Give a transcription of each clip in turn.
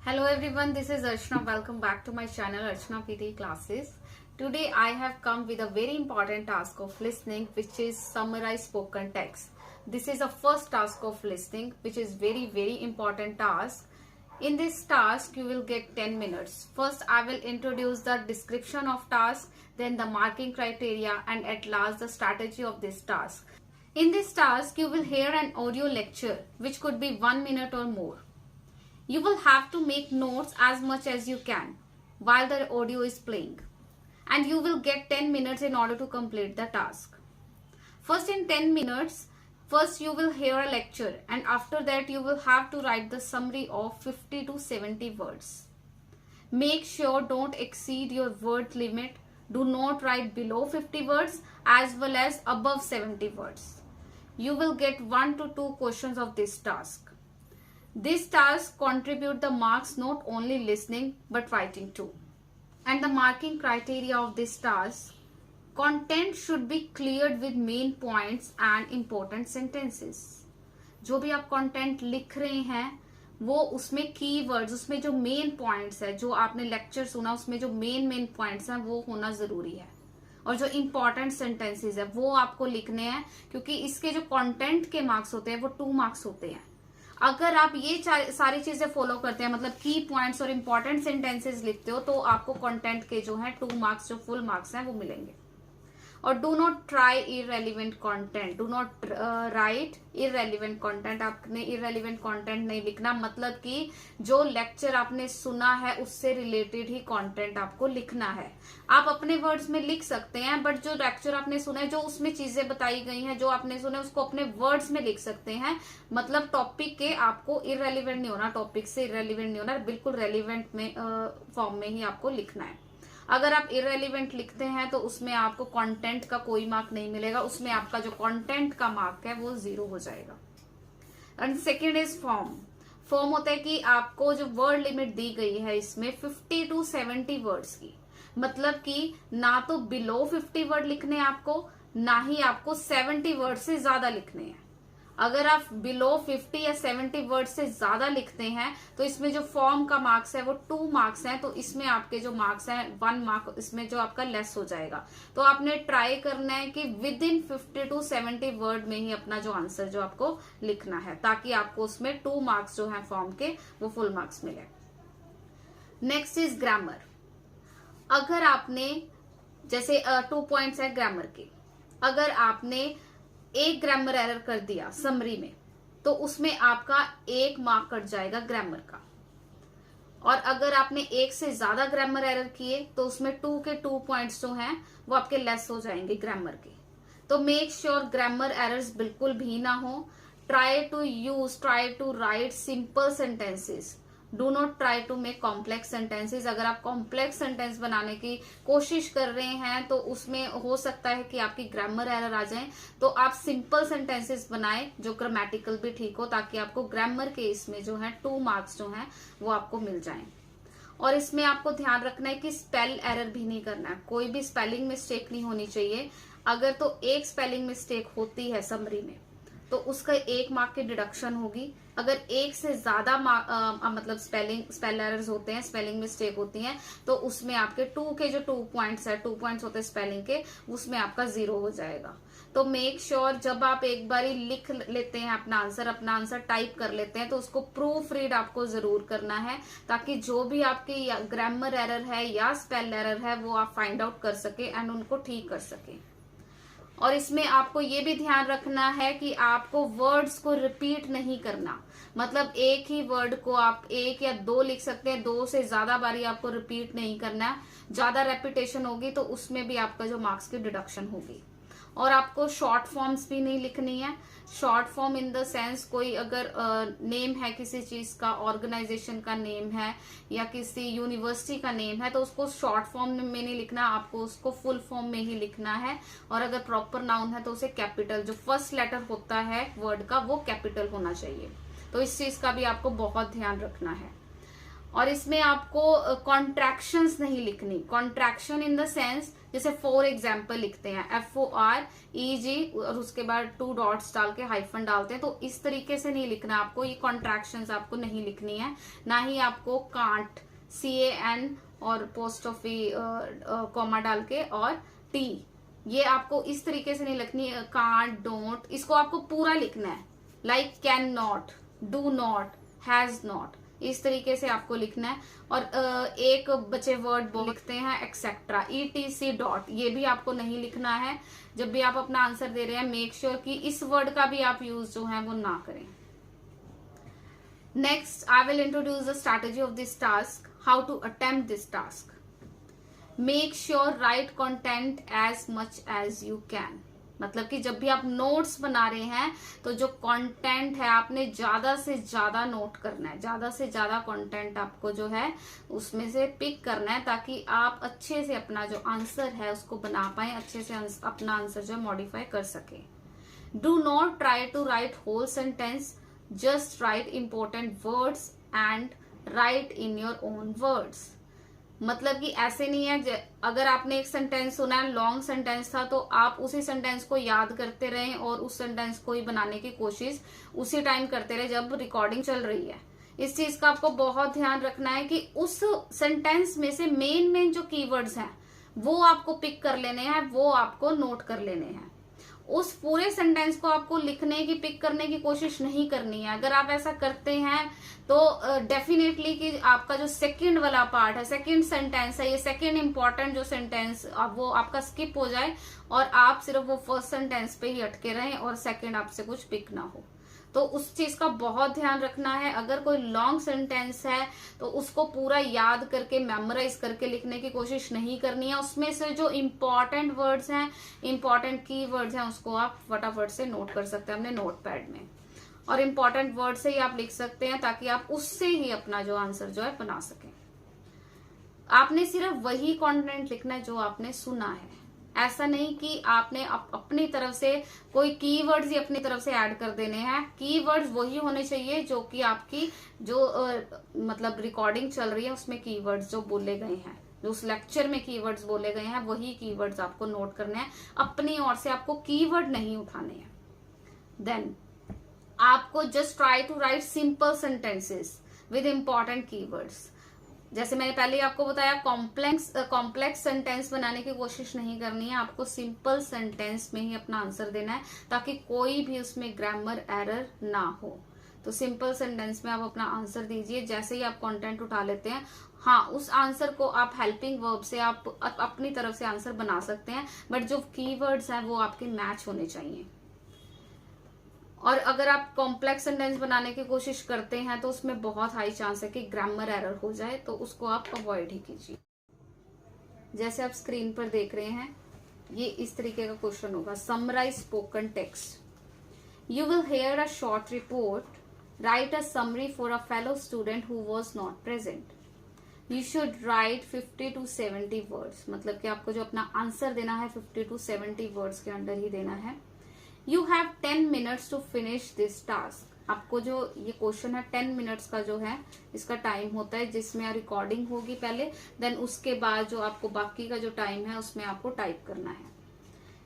Hello everyone, this is Archana. Welcome back to my channel Archana PT Classes. Today I have come with a very important task of listening, which is summarize spoken text. This is the first task of listening, which is very important task. In this task you will get 10 minutes. First I will introduce the description of task, then the marking criteria, and at last the strategy of this task. In this task you will hear an audio lecture which could be 1 minute or more. You will have to make notes as much as you can while the audio is playing, and you will get 10 minutes in order to complete the task. First, in 10 minutes, first you will hear a lecture, and after that you will have to write the summary of 50 to 70 words. Make sure don't exceed your word limit. Do not write below 50 words as well as above 70 words. You will get 1 to 2 questions of this task. This task contribute the marks not only listening but writing too. And the marking criteria of this task, content should be cleared with main points and important sentences. जो भी आप content लिख रहे हैं वो उसमें keywords, उसमें जो main points है, जो आपने lecture सुना उसमें जो main points हैं वो होना जरूरी है, और जो important sentences है वो आपको लिखने हैं, क्योंकि इसके जो content के marks होते हैं वो 2 marks होते हैं. अगर आप ये सारी चीजें फॉलो करते हैं, मतलब की पॉइंट्स और इंपॉर्टेंट सेंटेंसेस लिखते हो, तो आपको कंटेंट के जो है 2 मार्क्स जो फुल मार्क्स हैं वो मिलेंगे. और do not try irrelevant content, do not write irrelevant content. आपने इररेलीवेंट कंटेंट नहीं लिखना, मतलब कि जो लेक्चर आपने सुना है उससे रिलेटेड ही कंटेंट आपको लिखना है. आप अपने वर्ड्स में लिख सकते हैं, बट जो लेक्चर आपने सुना है, जो उसमें चीजें बताई गई हैं, जो आपने सुना है, उसको अपने वर्ड्स में लिख सकते हैं. मतलब टॉपिक के आपको इररेलीवेंट नहीं होना, टॉपिक से इररेलीवेंट नहीं होना, बिल्कुल रेलिवेंट में फॉर्म में ही आपको लिखना है. अगर आप इररेलीवेंट लिखते हैं तो उसमें आपको कंटेंट का कोई मार्क नहीं मिलेगा, उसमें आपका जो कंटेंट का मार्क है वो 0 हो जाएगा. And second is form. Form होता है कि आपको जो वर्ड लिमिट दी गई है इसमें 50 टू 70 वर्ड्स की, मतलब कि ना तो बिलो 50 वर्ड लिखने हैं आपको, ना ही आपको 70 वर्ड से ज्यादा लिखने हैं. अगर आप बिलो 50 या 70 वर्ड से ज्यादा लिखते हैं तो इसमें जो फॉर्म का मार्क्स है वो 2 मार्क्स हैं, तो इसमें आपके जो मार्क्स हैं 1 मार्क इसमें जो आपका लेस हो जाएगा. तो आपने ट्राई करना है कि विद इन 50 टू 70 वर्ड में ही अपना जो आंसर जो आपको लिखना है, ताकि आपको उसमें 2 मार्क्स जो है फॉर्म के वो फुल मार्क्स मिले. Next is grammar. अगर आपने जैसे 2 पॉइंट्स है ग्रामर के, अगर आपने एक ग्रामर एरर कर दिया समरी में तो उसमें आपका 1 मार्क कट जाएगा ग्रामर का. और अगर आपने 1 से ज्यादा ग्रामर एरर किए तो उसमें 2 के 2 पॉइंट्स जो हैं वो आपके लेस हो जाएंगे ग्रामर के. तो मेक श्योर ग्रामर एरर्स बिल्कुल भी ना हो. Try to write simple sentences. Do not try to make complex sentences. अगर आप कॉम्प्लेक्स सेंटेंस बनाने की कोशिश कर रहे हैं तो उसमें हो सकता है कि आपकी ग्रामर एरर आ जाए, तो आप सिंपल सेंटेंसेस बनाएं जो ग्रामेटिकल भी ठीक हो, ताकि आपको ग्रामर के इसमें जो है 2 मार्क्स जो हैं वो आपको मिल जाएं. और इसमें आपको ध्यान रखना है कि स्पेल एरर भी नहीं करना है, कोई भी स्पेलिंग मिस्टेक नहीं होनी चाहिए. अगर तो एक स्पेलिंग मिस्टेक होती है समरी में तो उसका 1 मार्क की डिडक्शन होगी. अगर 1 से ज्यादा मतलब स्पेल एरर्स होते हैं, स्पेलिंग मिस्टेक होती हैं, तो उसमें आपके 2 के जो 2 पॉइंट्स है, 2 पॉइंट्स होते हैं स्पेलिंग के, उसमें आपका 0 हो जाएगा. तो मेक श्योर जब आप एक बारी लिख लेते हैं अपना आंसर टाइप कर लेते हैं, तो उसको प्रूफ रीड आपको जरूर करना है, ताकि जो भी आपकी ग्रामर एरर है या स्पेल एरर है वो आप फाइंड आउट कर सके एंड उनको ठीक कर सके. और इसमें आपको ये भी ध्यान रखना है कि आपको वर्ड्स को रिपीट नहीं करना, मतलब एक ही वर्ड को आप 1 या 2 लिख सकते हैं, 2 से ज्यादा बारी आपको रिपीट नहीं करना. ज्यादा रेपिटेशन होगी तो उसमें भी आपका जो मार्क्स की डिडक्शन होगी. और आपको शॉर्ट फॉर्म्स भी नहीं लिखनी है. Short form in the sense कोई अगर नेम है किसी चीज का, ऑर्गेनाइजेशन का नेम है या किसी यूनिवर्सिटी का नेम है, तो उसको शॉर्ट फॉर्म में नहीं लिखना, आपको उसको फुल फॉर्म में ही लिखना है. और अगर प्रॉपर नाउन है तो उसे कैपिटल, जो फर्स्ट लेटर होता है वर्ड का वो कैपिटल होना चाहिए. तो इस चीज का भी आपको बहुत ध्यान रखना है. और इसमें आपको कॉन्ट्रैक्शंस नहीं लिखनी। कॉन्ट्रैक्शन इन द सेंस जैसे फॉर एग्जाम्पल लिखते हैं FOREG और उसके बाद 2 डॉट्स डाल के हाइफन डालते हैं, तो इस तरीके से नहीं लिखना आपको। ये कॉन्ट्रैक्शंस आपको नहीं लिखनी है। ना ही आपको कांट CAN और पोस्ट ऑफ कॉमा डाल के और T, ये आपको इस तरीके से नहीं लिखनी। कांट, डोंट, इसको आपको पूरा लिखना है। Like can not, do not, has not, इस तरीके से आपको लिखना है। और एक बचे वर्ड लिखते हैं एक्सेट्रा, ETC डॉट, ये भी आपको नहीं लिखना है। जब भी आप अपना आंसर दे रहे हैं मेक श्योर कि इस वर्ड का भी आप यूज जो है वो ना करें। Next I will introduce the strategy of this task, how to attempt this task. Make sure write content as much as you can. मतलब कि जब भी आप नोट्स बना रहे हैं तो जो कंटेंट है आपने ज्यादा से ज्यादा नोट करना है, ज्यादा से ज्यादा कंटेंट आपको जो है उसमें से पिक करना है, ताकि आप अच्छे से अपना जो आंसर है उसको बना पाए, अच्छे से अपना आंसर जो मॉडिफाई कर सके। Do not try to write whole sentence, just write important words and write in your own words. मतलब कि ऐसे नहीं है, अगर आपने एक सेंटेंस सुना है, लॉन्ग सेंटेंस था, तो आप उसी सेंटेंस को याद करते रहें और उस सेंटेंस को ही बनाने की कोशिश उसी टाइम करते रहे जब रिकॉर्डिंग चल रही है। इस चीज का आपको बहुत ध्यान रखना है कि उस सेंटेंस में से मेन जो कीवर्ड्स हैं वो आपको पिक कर लेने हैं, वो आपको नोट कर लेने हैं। उस पूरे सेंटेंस को आपको लिखने की, पिक करने की कोशिश नहीं करनी है। अगर आप ऐसा करते हैं तो डेफिनेटली कि आपका जो सेकंड वाला पार्ट है, सेकंड सेंटेंस है, ये सेकंड इंपॉर्टेंट जो सेंटेंस वो आपका स्किप हो जाए और आप सिर्फ वो फर्स्ट सेंटेंस पे ही अटके रहें और सेकंड आपसे कुछ पिक ना हो। तो उस चीज का बहुत ध्यान रखना है। अगर कोई लॉन्ग सेंटेंस है तो उसको पूरा याद करके, मेमोराइज करके लिखने की कोशिश नहीं करनी है। उसमें से जो इम्पोर्टेंट वर्ड्स हैं, इम्पोर्टेंट की वर्ड्स हैं, उसको आप फटाफट से नोट कर सकते हैं अपने नोट पैड में, और इम्पोर्टेंट वर्ड से ही आप लिख सकते हैं ताकि आप उससे ही अपना जो आंसर जो है बना सकें। आपने सिर्फ वही कंटेंट लिखना है जो आपने सुना है। ऐसा नहीं कि आपने अपनी तरफ से कोई कीवर्ड्स ही अपनी तरफ से ऐड कर देने हैं। कीवर्ड्स वही होने चाहिए जो कि आपकी जो मतलब रिकॉर्डिंग चल रही है उसमें कीवर्ड्स जो बोले गए हैं, जो उस लेक्चर में कीवर्ड्स बोले गए हैं, वही कीवर्ड्स आपको नोट करने हैं। अपनी ओर से आपको कीवर्ड नहीं उठाने हैं। देन आपको just try to write simple sentences with important keywords. जैसे मैंने पहले आपको बताया, कॉम्प्लेक्स सेंटेंस बनाने की कोशिश नहीं करनी है। आपको सिंपल सेंटेंस में ही अपना आंसर देना है ताकि कोई भी उसमें ग्रामर एरर ना हो। तो सिंपल सेंटेंस में आप अपना आंसर दीजिए। जैसे ही आप कंटेंट उठा लेते हैं, हाँ, उस आंसर को आप हेल्पिंग वर्ब से आप अपनी तरफ से आंसर बना सकते हैं, बट जो कीवर्ड्स हैं वो आपके मैच होने चाहिए। और अगर आप कॉम्प्लेक्स सेंटेंस बनाने की कोशिश करते हैं तो उसमें बहुत हाई चांस है कि ग्रामर एरर हो जाए, तो उसको आप अवॉइड ही कीजिए। जैसे आप स्क्रीन पर देख रहे हैं, ये इस तरीके का क्वेश्चन होगा, summarize spoken text. You will hear a short report, write a summary for a fellow student who was not present. You should write 50 to 70 words. मतलब कि आपको जो अपना आंसर देना है 50 to 70 वर्ड्स के अंदर ही देना है। You have 10 minutes to finish this task. आपको जो ये क्वेश्चन है 10 मिनट्स का जो है इसका टाइम होता है, जिसमें रिकॉर्डिंग होगी पहले, देन उसके बाद जो आपको बाकी का जो टाइम है उसमें आपको टाइप करना है।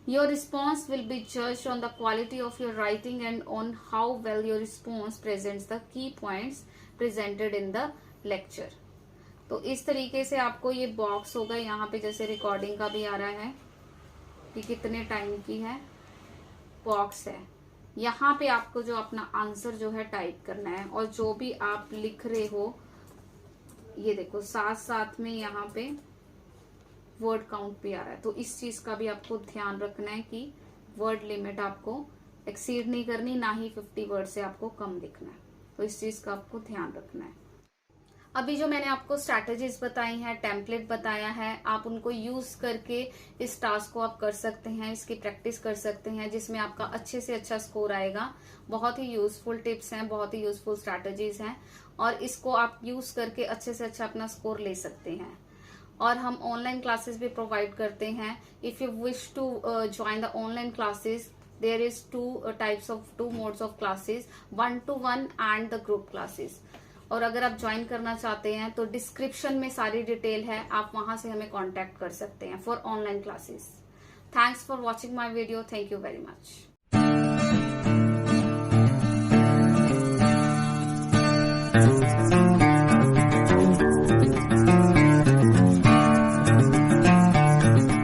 Your response will be judged on the quality of your writing and on how well your response presents the key points presented in the lecture. तो इस तरीके से आपको ये बॉक्स होगा, यहाँ पे जैसे रिकॉर्डिंग का भी आ रहा है कि कितने टाइम की है, बॉक्स है। यहाँ पे आपको जो अपना आंसर जो है टाइप करना है, और जो भी आप लिख रहे हो ये देखो साथ साथ में यहाँ पे वर्ड काउंट भी आ रहा है। तो इस चीज का भी आपको ध्यान रखना है कि वर्ड लिमिट आपको एक्सीड नहीं करनी, ना ही 50 वर्ड से आपको कम लिखना है। तो इस चीज का आपको ध्यान रखना है। अभी जो मैंने आपको स्ट्रैटेजीज बताई हैं, टेम्पलेट बताया है, आप उनको यूज करके इस टास्क को आप कर सकते हैं, इसकी प्रैक्टिस कर सकते हैं, जिसमें आपका अच्छे से अच्छा स्कोर आएगा। बहुत ही यूजफुल टिप्स हैं, बहुत ही यूजफुल स्ट्रैटेजीज हैं, और इसको आप यूज करके अच्छे से अच्छा अपना स्कोर ले सकते हैं। और हम ऑनलाइन क्लासेस भी प्रोवाइड करते हैं। If you wish to join the online classes, there is two modes of classes, 1-to-1 and the group classes. और अगर आप ज्वाइन करना चाहते हैं तो डिस्क्रिप्शन में सारी डिटेल है, आप वहां से हमें कांटेक्ट कर सकते हैं for online classes. Thanks for watching my video. Thank you very much.